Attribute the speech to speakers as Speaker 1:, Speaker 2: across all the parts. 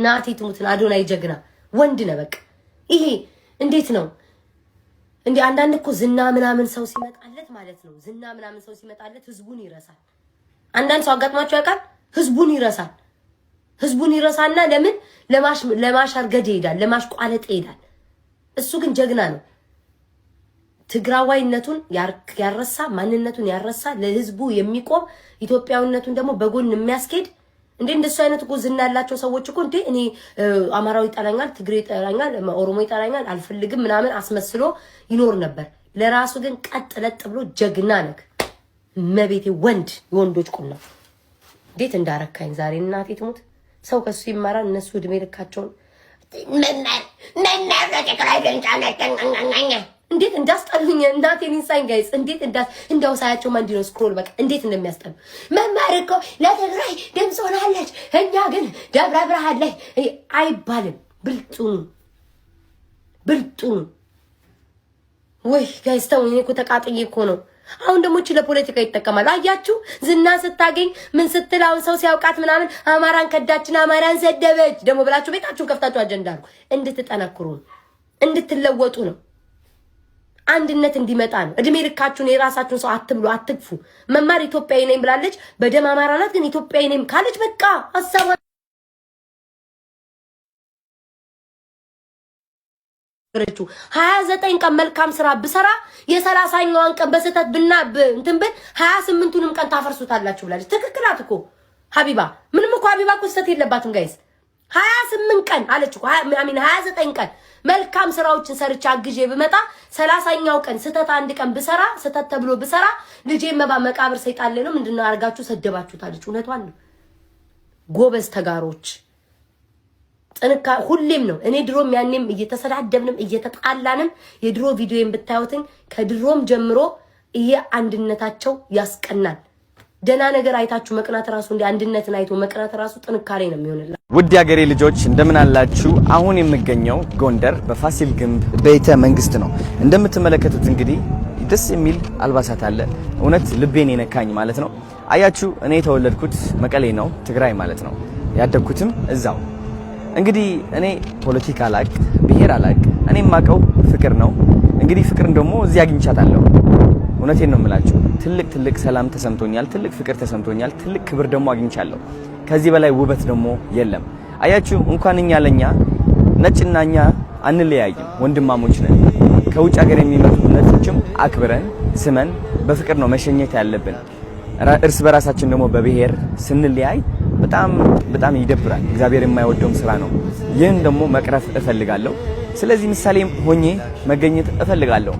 Speaker 1: ናቲ ትሙትን አዶናይ ጀግና ወንድ ነው በቃ ይሄ እንዴት ነው እንዴ አንዳንድ እኮ ዝና ምናምን ሰው ሲመጣለት ማለት ነው ዝና ምናምን ሰው ሲመጣለት ህዝቡን ይረሳል አንዳንድ ሰው አጋጥማቸው ያውቃል ህዝቡን ይረሳና ለምን ለማሻርገድ ይሄዳል ለማሽቋለጥ ይሄዳል እሱ ግን ጀግና ነው ትግራዋይነቱን ያረሳ ማንነቱን ያረሳ ለህዝቡ የሚቆም ኢትዮጵያዊነቱን ደግሞ በጎን የሚያስኬድ እንዴ እንደሱ አይነት እኮ ዝና ያላቸው ሰዎች እኮ እንዴ እኔ አማራዊ ይጣላኛል ትግሬ ይጣላኛል ኦሮሞ ይጣላኛል አልፈልግም ምናምን አስመስሎ ይኖር ነበር ለራሱ ግን ቀጥ ለጥ ብሎ ጀግና ነክ መቤቴ ወንዶች ቁና እንዴት እንዳረካኝ ዛሬ እናቴ ትሙት ሰው ከሱ ይማራል እነሱ እድሜ ልካቸውን መናር ለተከራይ ገንጫናኛ እንዴት እንዳስጠሉኝ እናቴን ኢንሳይን ጋይስ እንዴት እንዳው ሳያቸው ማንዲ ነው ስክሮል በቃ እንዴት እንደሚያስጠሉ መማር እኮ ለትግራይ ድምጽ ሆናለች እኛ ግን ደብረ ብርሃን ላይ አይባልም ብልጡን ወይ ጋይስ ተውኝ እኮ ተቃጥዬ እኮ ነው አሁን ደግሞ እቺ ለፖለቲካ ይተከማል አያችሁ ዝና ስታገኝ ምን ስትላውን ሰው ሲያውቃት ምናምን አማራን ከዳችን አማራን ሰደበች ደግሞ ብላችሁ ቤታችሁን ከፍታችሁ አጀንዳ አርጉ እንድትጠነክሩ እንድትለወጡ ነው አንድነት እንዲመጣ ነው እድሜ ልካችሁን የራሳችሁን ሰው አትብሉ አትግፉ መማር ኢትዮጵያዊ ነኝ ብላለች በደም አማራ ናት ግን ኢትዮጵያዊ ነኝ ካለች በቃ አሳባ 29 ቀን መልካም ስራ ብሰራ የ30ኛውን ቀን በስተት እንትን ብል 28ቱንም ቀን ታፈርሱታላችሁ ብላለች ትክክላት እኮ ሀቢባ ምንም እኮ ሀቢባ እኮ ስተት የለባትም ጋይስ 28 ቀን አለች እኮ 29 ቀን መልካም ስራዎችን ሰርቻ አግጄ ብመጣ 30ኛው ቀን ስተት አንድ ቀን ብሰራ ስተት ተብሎ ብሰራ ልጄ መቃብር ሰይጣን ላይ ነው ምንድነው አርጋችሁ ሰደባችሁታለች እውነቷን ነው ጎበዝ ተጋሮች ጥንካ ሁሌም ነው እኔ ድሮም ያኔም እየተሰዳደብንም እየተጣላንም የድሮ ቪዲዮን ብታዩትን ከድሮም ጀምሮ ይሄ አንድነታቸው ያስቀናል ደና ነገር አይታችሁ መቅናት ራሱ እንደ አንድነትን አይቶ መቅናት ራሱ ጥንካሬ ነው የሚሆንላ
Speaker 2: ውድ ያገሬ ልጆች እንደምን አላችሁ አሁን የምገኘው ጎንደር በፋሲል ግንብ ቤተ መንግስት ነው እንደምትመለከቱት እንግዲህ ደስ የሚል አልባሳት አለ እውነት ልቤን የነካኝ ማለት ነው አያችሁ እኔ የተወለድኩት መቀሌ ነው ትግራይ ማለት ነው ያደግኩትም እዛው እንግዲህ እኔ ፖለቲካ አላቅ ብሄር አላቅ እኔ ማቀው ፍቅር ነው እንግዲህ ፍቅርን ደግሞ እዚህ አግኝቻታለሁ እውነቴን ነው የምላችሁ ትልቅ ሰላም ተሰምቶኛል ትልቅ ፍቅር ተሰምቶኛል ትልቅ ክብር ደግሞ አግኝቻለሁ ከዚህ በላይ ውበት ደግሞ የለም አያችሁ እንኳንኛ ለኛ ነጭናኛ አንለያይም ወንድማሞች ነን ከውጭ ሀገር የሚመጡ ነጮችም አክብረን ስመን በፍቅር ነው መሸኘት ያለብን እርስ በራሳችን ደግሞ በብሄር ስንለያይ በጣም ይደብራል እግዚአብሔር የማይወደው ስራ ነው ይህን ደግሞ መቅረፍ እፈልጋለሁ ስለዚህ ምሳሌ ሆኜ መገኘት እፈልጋለሁ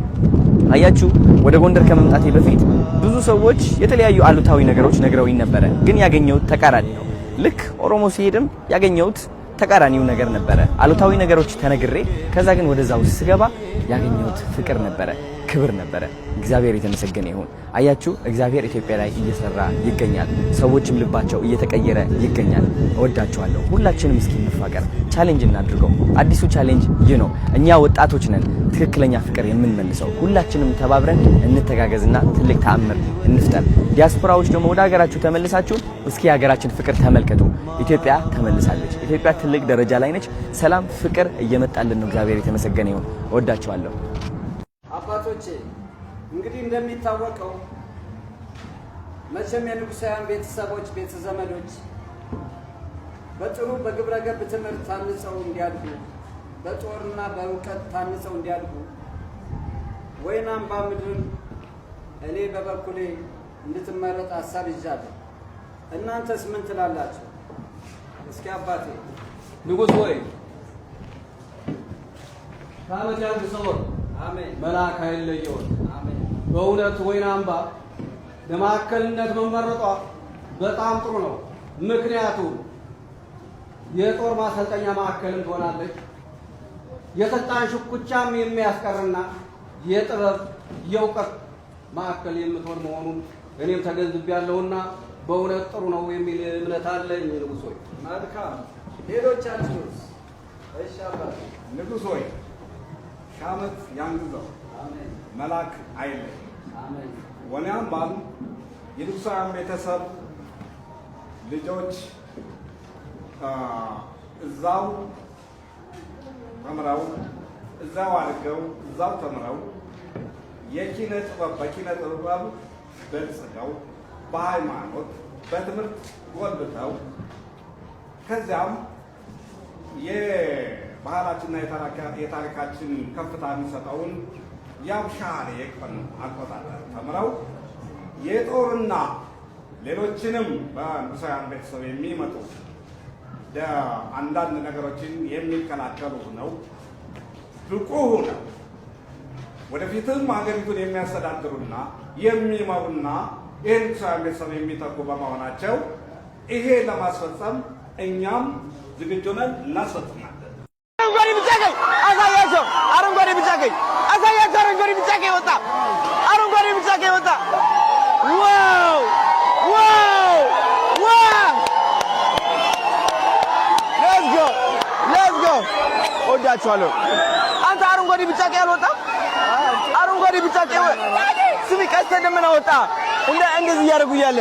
Speaker 2: አያችሁ ወደ ጎንደር ከመምጣቴ በፊት ብዙ ሰዎች የተለያዩ አሉታዊ ነገሮች ነግረውኝ ነበር ግን ያገኘሁት ተቃራኒ ነው ልክ ኦሮሞ ሲሄድም ያገኘሁት ተቃራኒው ነገር ነበር አሉታዊ ነገሮች ተነግሬ ከዛ ግን ወደዛው ስገባ ያገኘሁት ፍቅር ነበር ክብር ነበር እግዚአብሔር የተመሰገነ ይሁን አያችሁ እግዚአብሔር ኢትዮጵያ ላይ እየሰራ ይገኛል ሰዎችም ልባቸው እየተቀየረ ይገኛል እወዳችኋለሁ ሁላችንም እስኪ እንፋቀር ቻሌንጅ እናድርገው አዲሱ ቻሌንጅ ይህ ነው እኛ ወጣቶች ነን ትክክለኛ ፍቅር የምንመልሰው ሁላችንም ተባብረን እንተጋገዝና ትልቅ ተአምር እንፍጠር ዲያስፖራዎች ደግሞ ወደ ሀገራችሁ ተመልሳችሁ እስኪ ሀገራችን ፍቅር ተመልከቱ ኢትዮጵያ ተመልሳለች ኢትዮጵያ ትልቅ ደረጃ ላይ ነች ሰላም ፍቅር እየመጣልን ነው እግዚአብሔር የተመሰገነ ይሁን እወዳችኋለሁ
Speaker 3: አባቶቼ እንግዲህ እንደሚታወቀው መቼም የንጉሳውያን ቤተሰቦች ቤተዘመዶች በጥሩ በግብረገብ ትምህርት ታንጸው እንዲያድጉ በጦርና በእውቀት ታንጸው እንዲያድጉ ወይናምባ ምድርን እኔ በበኩሌ እንድትመረጥ ሐሳብ ይዣለሁ እናንተስ ምን ትላላችሁ እስኪ አባቴ
Speaker 4: ንጉስ ወይ ታመት ያንተ ሰው
Speaker 3: አሜን
Speaker 4: መላክ አይለየው
Speaker 3: አሜን
Speaker 4: በእውነት ወይናምባ ለማከልነት መመረጧ በጣም ጥሩ ነው ምክንያቱም የጦር ማሰልጠኛ ማዕከልም ትሆናለች የስልጣን ሽኩቻም የሚያስቀርና የጥበብ የእውቀት ማዕከል የምትሆን መሆኑን እኔም ተገንዝቤያለሁና በእውነት ጥሩ ነው የሚል እምነት አለኝ ንጉስ ሆይ
Speaker 3: መልካም ሌሎቻችሁስ እሺ አባቴ
Speaker 5: ንጉስ ሆይ ሻመት ያንግዘው
Speaker 3: አሜን
Speaker 5: መላክ አይለይ
Speaker 3: አሜን
Speaker 5: ወናምባም የንጉሳውያን ቤተሰብ ልጆች እዛው ተምረው እዛው አድገው እዛው ተምረው በኪነ ጥበብ በልጽገው በሃይማኖት በትምህርት ጎልብተው ከዚያም የባህላችንና የታሪካችን ከፍታ የሚሰጠውን የአብሻር የቀን አቆጣጠር ተምረው የጦርና ሌሎችንም በንጉሳውያን ቤተሰብ የሚመጡ አንዳንድ ነገሮችን የሚከላከሉ ነው ብቁ ነው ወደፊትም ሀገሪቱን የሚያስተዳድሩና የሚመሩና ይህን ንጉሳውያን ቤተሰብ የሚተኩ በመሆናቸው ይሄ ለማስፈጸም እኛም ዝግጁ ነን እናስፈጽማለን።
Speaker 2: አረንጓዴ ቢጫ ቀይ አሳያቸው። አረንጓዴ ቢጫ ቀይ አሳያቸው። አረንጓዴ ቢጫ ቀይ ወጣ። አረንጓዴ ቢጫ ቀይ ወጣ። ዋው ዋው ዋው! ሌትስ ጎ ወዳችኋለሁ። አንተ አረንጓዴ ቢጫ ቀይ አልወጣም። አረንጓዴ ቢጫ ቀይ ስሚ ቀስተ ደመና ወጣ። እንደዚህ እያደረጉ እያለ